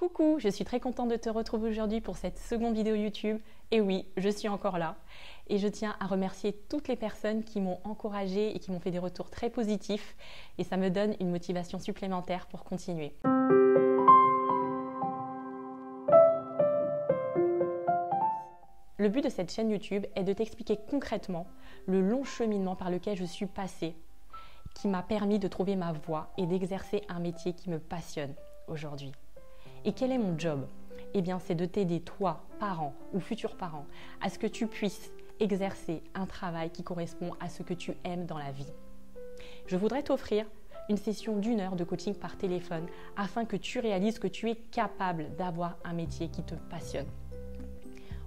Coucou, je suis très contente de te retrouver aujourd'hui pour cette seconde vidéo YouTube. Et oui, je suis encore là. Et je tiens à remercier toutes les personnes qui m'ont encouragée et qui m'ont fait des retours très positifs. Et ça me donne une motivation supplémentaire pour continuer. Le but de cette chaîne YouTube est de t'expliquer concrètement le long cheminement par lequel je suis passée, qui m'a permis de trouver ma voie et d'exercer un métier qui me passionne aujourd'hui. Et quel est mon job? Eh bien, c'est de t'aider, toi, parent ou futur parent, à ce que tu puisses exercer un travail qui correspond à ce que tu aimes dans la vie. Je voudrais t'offrir une session d'1 heure de coaching par téléphone afin que tu réalises que tu es capable d'avoir un métier qui te passionne.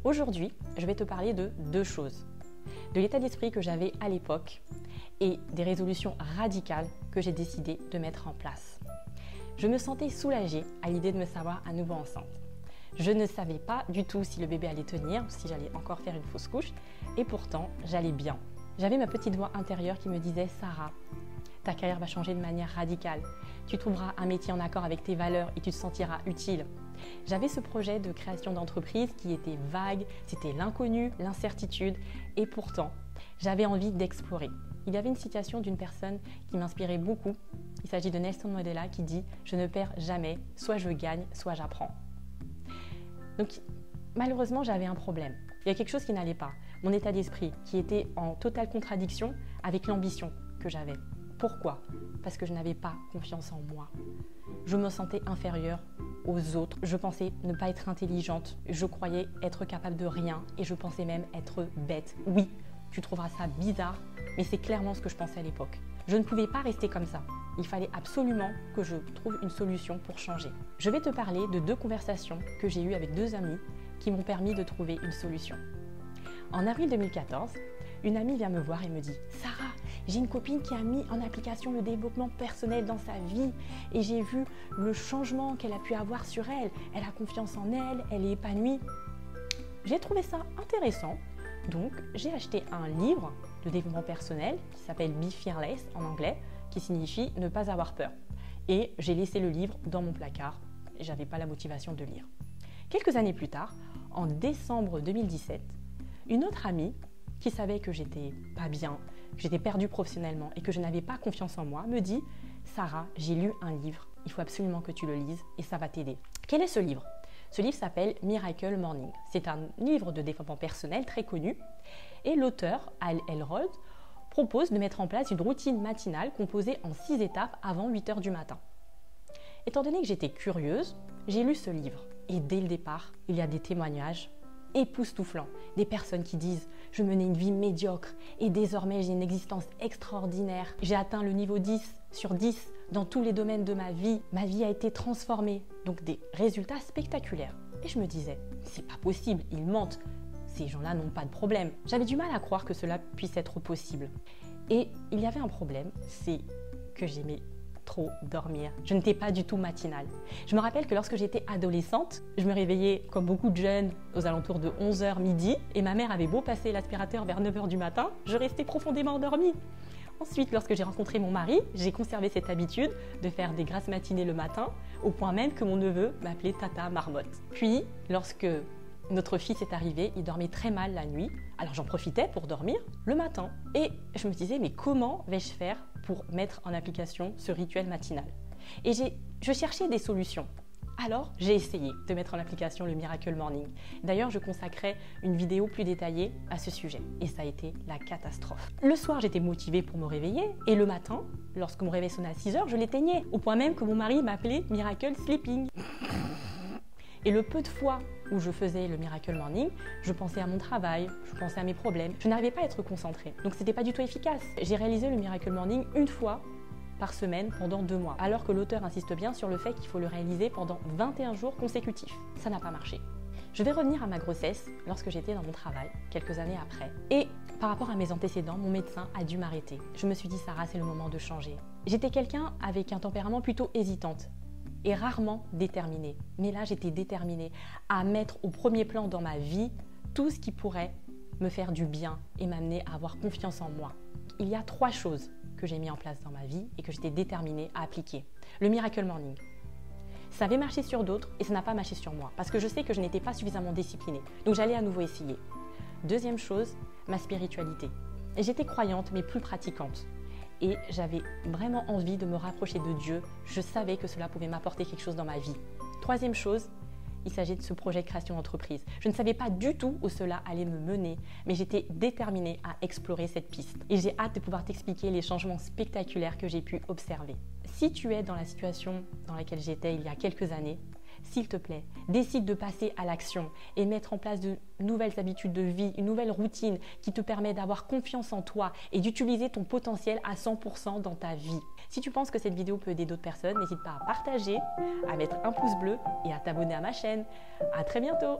Aujourd'hui, je vais te parler de deux choses. De l'état d'esprit que j'avais à l'époque et des résolutions radicales que j'ai décidé de mettre en place. Je me sentais soulagée à l'idée de me savoir à nouveau enceinte. Je ne savais pas du tout si le bébé allait tenir ou si j'allais encore faire une fausse couche et pourtant j'allais bien. J'avais ma petite voix intérieure qui me disait « Sarah, ta carrière va changer de manière radicale. Tu trouveras un métier en accord avec tes valeurs et tu te sentiras utile. » J'avais ce projet de création d'entreprise qui était vague, c'était l'inconnu, l'incertitude et pourtant j'avais envie d'explorer. Il y avait une citation d'une personne qui m'inspirait beaucoup. Il s'agit de Nelson Mandela qui dit « Je ne perds jamais, soit je gagne, soit j'apprends ». Donc malheureusement, j'avais un problème. Il y a quelque chose qui n'allait pas. Mon état d'esprit qui était en totale contradiction avec l'ambition que j'avais. Pourquoi? Parce que je n'avais pas confiance en moi. Je me sentais inférieure aux autres. Je pensais ne pas être intelligente. Je croyais être capable de rien et je pensais même être bête. Oui, tu trouveras ça bizarre, mais c'est clairement ce que je pensais à l'époque. Je ne pouvais pas rester comme ça. Il fallait absolument que je trouve une solution pour changer. Je vais te parler de 2 conversations que j'ai eues avec 2 amis qui m'ont permis de trouver une solution. En avril 2014, une amie vient me voir et me dit « Sarah, j'ai une copine qui a mis en application le développement personnel dans sa vie et j'ai vu le changement qu'elle a pu avoir sur elle. Elle a confiance en elle, elle est épanouie. » J'ai trouvé ça intéressant. Donc, j'ai acheté un livre de développement personnel qui s'appelle Be Fearless en anglais, qui signifie ne pas avoir peur. Et j'ai laissé le livre dans mon placard. Je n'avais pas la motivation de lire. Quelques années plus tard, en décembre 2017, une autre amie qui savait que j'étais pas bien, que j'étais perdue professionnellement et que je n'avais pas confiance en moi, me dit « Sarah, j'ai lu un livre, il faut absolument que tu le lises et ça va t'aider. » Quel est ce livre? Ce livre s'appelle Miracle Morning. C'est un livre de développement personnel très connu et l'auteur, Hal Elrod, propose de mettre en place une routine matinale composée en 6 étapes avant 8 heures du matin. Étant donné que j'étais curieuse, j'ai lu ce livre et dès le départ, il y a des témoignages époustouflants, des personnes qui disent « Je menais une vie médiocre et désormais j'ai une existence extraordinaire. J'ai atteint le niveau 10 sur 10 dans tous les domaines de ma vie a été transformée. » Donc des résultats spectaculaires. Et je me disais « C'est pas possible, ils mentent. Ces gens-là n'ont pas de problème. » J'avais du mal à croire que cela puisse être possible. Et il y avait un problème, c'est que j'aimais trop dormir. Je n'étais pas du tout matinale. Je me rappelle que lorsque j'étais adolescente, je me réveillais comme beaucoup de jeunes aux alentours de 11h midi et ma mère avait beau passer l'aspirateur vers 9h du matin, je restais profondément endormie. Ensuite, lorsque j'ai rencontré mon mari, j'ai conservé cette habitude de faire des grasses matinées le matin, au point même que mon neveu m'appelait Tata Marmotte. Puis, lorsque notre fils est arrivé, il dormait très mal la nuit, alors j'en profitais pour dormir le matin. Et je me disais, mais comment vais-je faire pour mettre en application ce rituel matinal? Et je cherchais des solutions. Alors, j'ai essayé de mettre en application le Miracle Morning. D'ailleurs, je consacrais une vidéo plus détaillée à ce sujet. Et ça a été la catastrophe. Le soir, j'étais motivée pour me réveiller. Et le matin, lorsque mon réveil sonnait à 6h, je l'éteignais. Au point même que mon mari m'appelait Miracle Sleeping. Et le peu de fois où je faisais le Miracle Morning, je pensais à mon travail, je pensais à mes problèmes. Je n'arrivais pas à être concentrée. Donc, c'était pas du tout efficace. J'ai réalisé le Miracle Morning une fois par semaine pendant 2 mois, alors que l'auteur insiste bien sur le fait qu'il faut le réaliser pendant 21 jours consécutifs. Ça n'a pas marché. Je vais revenir à ma grossesse lorsque j'étais dans mon travail, quelques années après. Et par rapport à mes antécédents, mon médecin a dû m'arrêter. Je me suis dit, Sarah, c'est le moment de changer. J'étais quelqu'un avec un tempérament plutôt hésitante et rarement déterminée. Mais là, j'étais déterminée à mettre au premier plan dans ma vie tout ce qui pourrait me faire du bien et m'amener à avoir confiance en moi. Il y a 3 choses que j'ai mis en place dans ma vie et que j'étais déterminée à appliquer. Le Miracle Morning. Ça avait marché sur d'autres et ça n'a pas marché sur moi parce que je sais que je n'étais pas suffisamment disciplinée. Donc j'allais à nouveau essayer. Deuxième chose, ma spiritualité. J'étais croyante mais plus pratiquante. Et j'avais vraiment envie de me rapprocher de Dieu. Je savais que cela pouvait m'apporter quelque chose dans ma vie. Troisième chose, il s'agit de ce projet de création d'entreprise. Je ne savais pas du tout où cela allait me mener, mais j'étais déterminée à explorer cette piste. Et j'ai hâte de pouvoir t'expliquer les changements spectaculaires que j'ai pu observer. Si tu es dans la situation dans laquelle j'étais il y a quelques années, s'il te plaît, décide de passer à l'action et mettre en place de nouvelles habitudes de vie, une nouvelle routine qui te permet d'avoir confiance en toi et d'utiliser ton potentiel à 100% dans ta vie. Si tu penses que cette vidéo peut aider d'autres personnes, n'hésite pas à partager, à mettre un pouce bleu et à t'abonner à ma chaîne. À très bientôt!